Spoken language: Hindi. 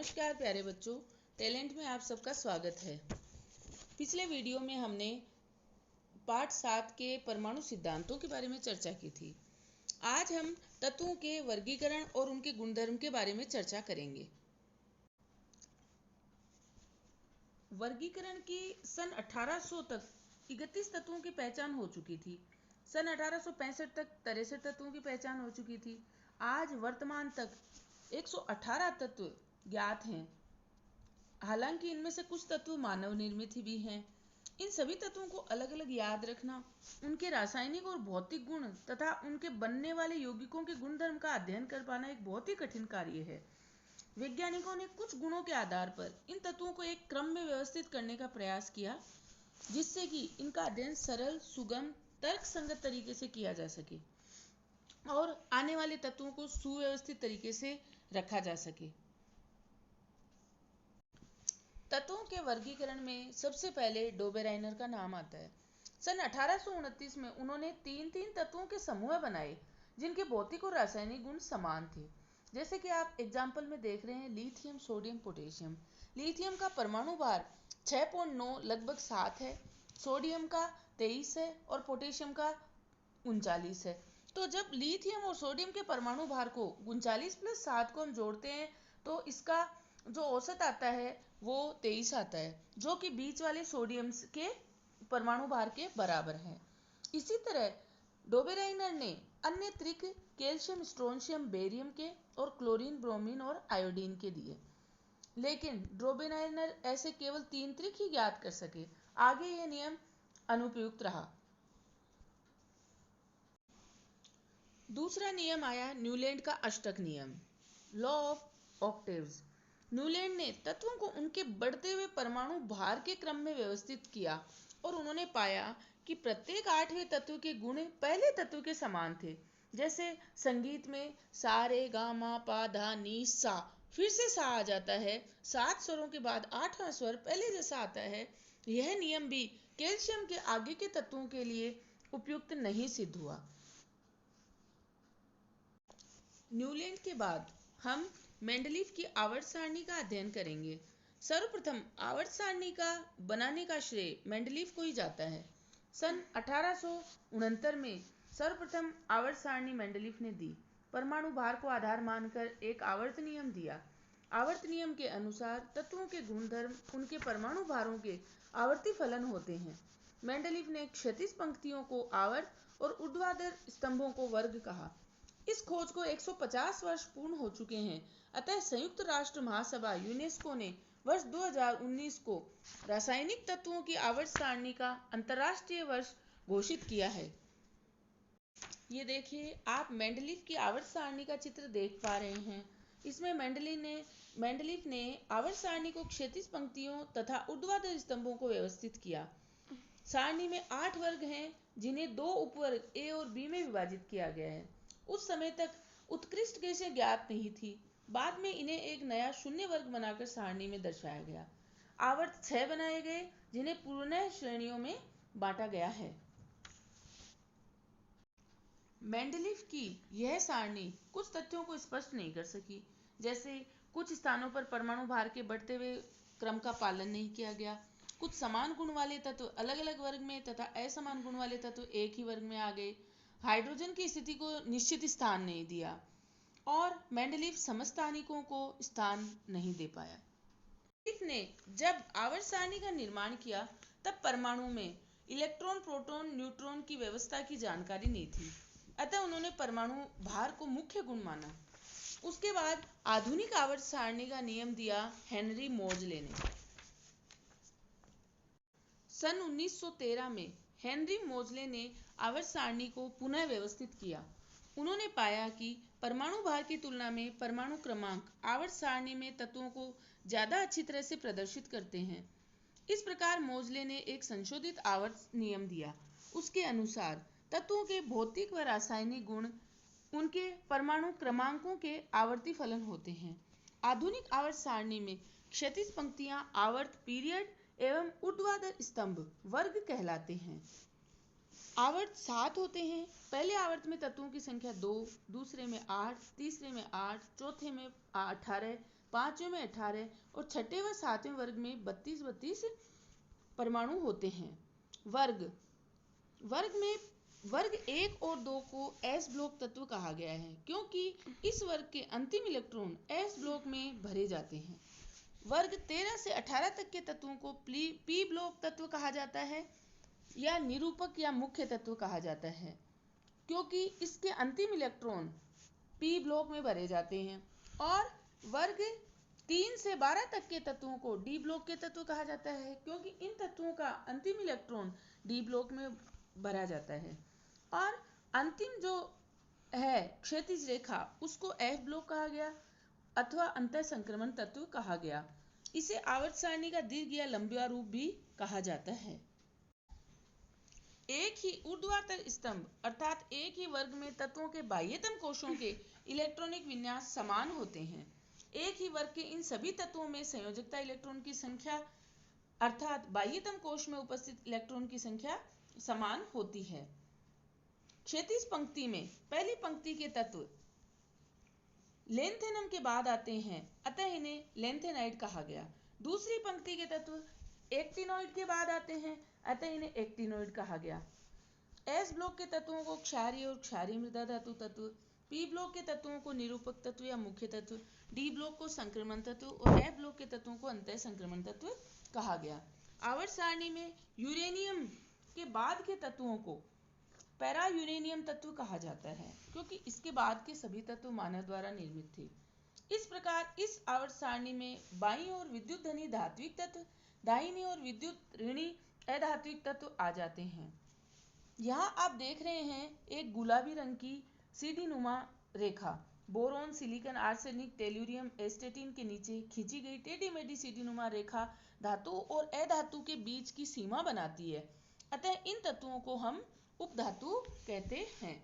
नमस्कार प्यारे बच्चों, टैलेंट में आप सबका स्वागत है। पिछले वीडियो में हमने पाठ 7 के परमाणु सिद्धांतों के बारे में चर्चा की थी। आज हम तत्वों के वर्गीकरण और उनके गुणधर्म के बारे में चर्चा करेंगे। वर्गीकरण की सन 1800 तक 31 तत्वों की पहचान हो चुकी थी। सन 1865 तक 63 तत्वों की पहचान हो चुकी थी। आज वर्तमान तक 118 तत्व ज्ञात हैं। हालांकि इनमें से कुछ तत्व मानव निर्मित भी हैं। इन सभी तत्वों को अलग अलग याद रखना, उनके रासायनिक और भौतिक गुण तथा उनके बनने वाले यौगिकों के गुणधर्म का अध्ययन कर पाना एक बहुत ही कठिन कार्य है। वैज्ञानिकों ने कुछ गुणों के आधार पर इन तत्वों को एक क्रम में व्यवस्थित करने का प्रयास किया, जिससे कि इनका अध्ययन सरल, सुगम, तर्कसंगत तरीके से किया जा सके और आने वाले तत्वों को सुव्यवस्थित तरीके से रखा जा सके। तत्वों के वर्गीकरण में सबसे पहले डोबेराइनर का नाम आता है। सन 1829 में उन्होंने तीन तत्वों के समूह बनाए जिनके भौतिक और रासायनिक गुण समान थे। जैसे कि आप एग्जाम्पल में देख रहे हैं, लिथियम, सोडियम, पोटेशियम। लिथियम का परमाणु भार 6.9 लगभग 7 है, सोडियम का 23 है और पोटेशियम का 39 है। तो जब लिथियम और सोडियम के परमाणु भार को 39 + 7 को हम जोड़ते हैं तो इसका जो औसत आता है वो 23 आता है, जो कि बीच वाले सोडियम के परमाणु भार के बराबर है। इसी तरह डोबेराइनर ने अन्य त्रिक कैल्शियम, स्ट्रोंशियम, बेरियम के और क्लोरीन, ब्रोमीन और आयोडीन के दिए, लेकिन डोबेराइनर ऐसे केवल 3 त्रिक ही ज्ञात कर सके। आगे यह नियम अनुपयुक्त रहा। दूसरा नियम आया न्यूलैंड का अष्टक नियम, लॉ ऑफ ऑक्टेव्स। न्यूलैंड ने तत्वों को उनके बढ़ते हुए परमाणु भार के क्रम में व्यवस्थित किया और उन्होंने पाया कि प्रत्येक 8वें तत्व के गुण पहले तत्व के समान थे। जैसे संगीत में सा रे गा मा पा धा नी सा, फिर से सा आ जाता है, 7 स्वरों के बाद 8वां स्वर पहले जैसा आता है। यह नियम भी कैल्शियम के आगे के तत्वों के लिए उपयुक्त नहीं सिद्ध हुआ। न्यूलैंड के बाद हम मेंडलीफ की आवर्त सारणी का अध्ययन करेंगे। सर्वप्रथम आवर्त सारणी का बनाने का श्रेय मेंडलीफ को ही जाता है। सन 1869 में सर्वप्रथम आवर्त सारणी मेंडलीफ ने दी। परमाणु भार को आधार मानकर एक आवर्त नियम दिया। आवर्त नियम के अनुसार तत्वों के गुणधर्म उनके परमाणु भारों के आवर्ती फलन होते हैं। मेंडलीफ ने क्षैतिज पंक्तियों को आवर्त और ऊर्ध्वाधर स्तंभों को वर्ग कहा। इस खोज को 150 वर्ष पूर्ण हो चुके हैं। अतः संयुक्त राष्ट्र महासभा यूनेस्को ने वर्ष 2019 को रासायनिक तत्वों की आवर्त सारणी का अंतर्राष्ट्रीय वर्ष घोषित किया है। ये देखिए, आप मेंडलीफ की आवर्त सारणी का चित्र देख पा रहे हैं। इसमें मेंडलीफ ने आवर्त सारणी को क्षैतिज पंक्तियों तथा ऊर्ध्वाधर स्तंभों को व्यवस्थित किया। सारणी में 8 वर्ग हैं, जिन्हें 2 उपवर्ग ए और बी में विभाजित किया गया है। उस समय तक उत्कृष्ट गैसें ज्ञात नहीं थी। बाद में इन्हें एक नया शून्य वर्ग बनाकर सारणी में दर्शाया गया। आवर्त 6 बनाए गए, जिन्हें पुनः श्रेणियों में बांटा गया है। मेंडलीफ की यह सारणी कुछ तथ्यों को स्पष्ट नहीं कर सकी। जैसे कुछ स्थानों पर परमाणु भार के बढ़ते हुए क्रम का पालन नहीं किया गया। कुछ समान गुण वाले तत्व अलग अलग वर्ग में तथा असमान गुण वाले तत्व एक ही वर्ग में आ गए। हाइड्रोजन की स्थिति को निश्चित स्थान नहीं दिया और मेंडलीफ समस्थानिकों को स्थान नहीं दे पाया। मेंडलीफ ने जब आवर्त सारणी का निर्माण किया तब परमाणु में इलेक्ट्रॉन, प्रोटॉन, न्यूट्रॉन की व्यवस्था की जानकारी नहीं थी। अतः उन्होंने परमाणु भार को मुख्य गुण माना। उसके बाद आधुनिक आवर्त सारणी का नियम दिया हेनरी मोजले ने। सन 1913 में हेनरी मोजले ने आवर्त सारणी को पुनः व्यवस्थित किया। उन्होंने पाया कि परमाणु भार की तुलना में परमाणु क्रमांक आवर्त सारणी में तत्वों को ज्यादा अच्छी तरह से प्रदर्शित करते हैं। इस प्रकार मोजले ने एक संशोधित आवर्त नियम दिया। उसके अनुसार तत्वों के भौतिक व रासायनिक गुण उनके परमाणु क्रमांकों के आवर्ती फलन होते हैं। आधुनिक आवर्त सारणी में क्षैतिज पंक्तियां आवर्त पीरियड एवं ऊर्ध्वाधर स्तंभ वर्ग कहलाते हैं। आवर्त 7 होते हैं। पहले आवर्त में तत्वों की संख्या 2, दूसरे में 8, तीसरे में 8, चौथे में 18, पांचवें में 18 और छठे व सातवें वर्ग में 32 परमाणु होते हैं। वर्ग 1 और 2 को एस ब्लॉक तत्व कहा गया है, क्योंकि इस वर्ग के अंतिम इलेक्ट्रॉन एस ब्लॉक में भरे जाते हैं। वर्ग 13 से 18 तक के तत्वों को पी ब्लॉक तत्व कहा जाता है या निरूपक या मुख्य तत्व कहा जाता है, क्योंकि इसके अंतिम इलेक्ट्रॉन पी ब्लॉक में भरे जाते हैं। और वर्ग 3 से 12 तक के तत्वों को डी ब्लॉक के तत्व कहा जाता है, क्योंकि इन तत्वों का अंतिम इलेक्ट्रॉन डी ब्लॉक में भरा जाता है। और अंतिम जो है क्षैतिज रेखा, उसको एफ ब्लॉक कहा गया अथवा अंतः संक्रमण तत्व कहा गया। इसे आवर्त सारणी का दीर्घ या लंबा रूप भी कहा जाता है। एक ही ऊर्ध्वाधर स्तंभ अर्थात एक ही वर्ग में तत्वों के बाह्यतम कोशों के इलेक्ट्रॉनिक विन्यास समान होते हैं। एक ही वर्ग के इन सभी तत्वों में संयोजकता इलेक्ट्रॉन की संख्या अर्थात बाह्यतम कोश में उपस्थित इलेक्ट्रॉन की संख्या समान होती है। क्षैतिज पंक्ति में पहली पंक्ति के तत्व लेंथेनम के बाद आते हैं, अतः इन्हें लेंथेनाइड कहा गया। दूसरी पंक्ति के तत्व एक्टिनॉइड के बाद आते हैं, अतः इन्हें एक्टिनॉइड कहा गया। एस ब्लॉक के तत्वों को क्षारीय और क्षारीय मृदा धातु तत्व, पी ब्लॉक के तत्वों को निरूपक तत्व या मुख्य तत्व, डी ब्लॉक को संक्रमण तत्व और एफ ब्लॉक के तत्वों को अंतः संक्रमण तत्व कहा गया। आवर्त सारणी में यूरेनियम के बाद के तत्वों को पैरा यूरेनियम तत्व कहा जाता है, क्योंकि इसके बाद के सभी तत्व मानव द्वारा निर्मित थे। इस प्रकार इस आवर्त सारणी में बाईं ओर विद्युत धनी धात्विक तत्व, दाहिनी ओर विद्युत ऋणी अधात्विक तत्व आ जाते हैं। यहाँ आप देख रहे हैं एक गुलाबी रंग की सीढ़ी नुमा रेखा boron, silicon, arsenic, tellurium, astatine के नीचे खींची गई टेढ़ी मेढ़ी सीढ़ी नुमा रेखा धातु और अधातु के बीच की सीमा बनाती है। अतः इन तत्वों को हम उपधातु कहते हैं।